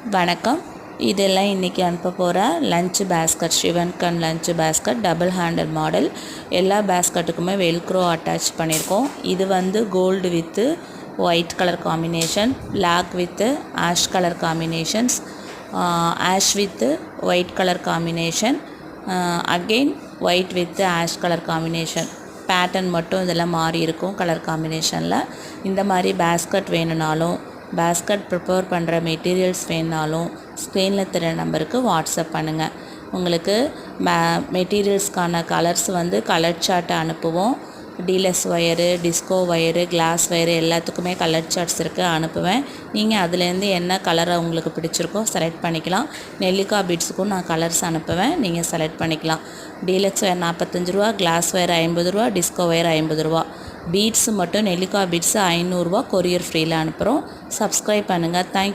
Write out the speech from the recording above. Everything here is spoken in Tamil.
வணக்கம். இதெல்லாம் இன்றைக்கி அனுப்ப போகிற லஞ்ச் பேஸ்கட், ஷிவன்கன் lunch basket double handle model. எல்லா பேஸ்கட்டுக்குமே வெல்க்ரோ அட்டாச் பண்ணியிருக்கோம். இது வந்து gold with white colour combination, black with ash colour combinations, ash with white colour combination, again white with ash colour combination. Pattern மட்டும் இதெல்லாம் மாறி இருக்கும் கலர் காம்பினேஷனில். இந்த மாதிரி பேஸ்கட் வேணும்னாலும், பேஸ்கட் ப்ரிப்பேர் பண்ணுற மெட்டீரியல்ஸ் வேணுனாலும் ஸ்க்ரீனில் தெரிய நம்பருக்கு வாட்ஸ்அப் பண்ணுங்கள். உங்களுக்கு மெட்டீரியல்ஸ்க்கான கலர்ஸ் வந்து கலர் சார்ட் அனுப்புவோம். Deluxe wire, disco wire, glass wire எல்லாத்துக்குமே கலர் சார்ட்ஸ் இருக்குது, அனுப்புவேன். நீங்கள் அதுலேருந்து என்ன கலரை உங்களுக்கு பிடிச்சிருக்கோ செலக்ட் பண்ணிக்கலாம். நெல்லிக்காய் பீட்ஸுக்கும் நான் கலர்ஸ் அனுப்புவேன், நீங்கள் செலக்ட் பண்ணிக்கலாம். டீலக்ஸ் ஒயர் 45 ரூபா, கிளாஸ் ஒயர் 50 ரூபா, டிஸ்கோ ஒயர் 50 ரூபா. பீட்ஸு மட்டும் நெல்லிக்காய் பீட்ஸு 500 ரூபா கொரியர் ஃப்ரீயில் அனுப்புகிறோம். சப்ஸ்கிரைப் பண்ணுங்கள். தேங்க்யூ.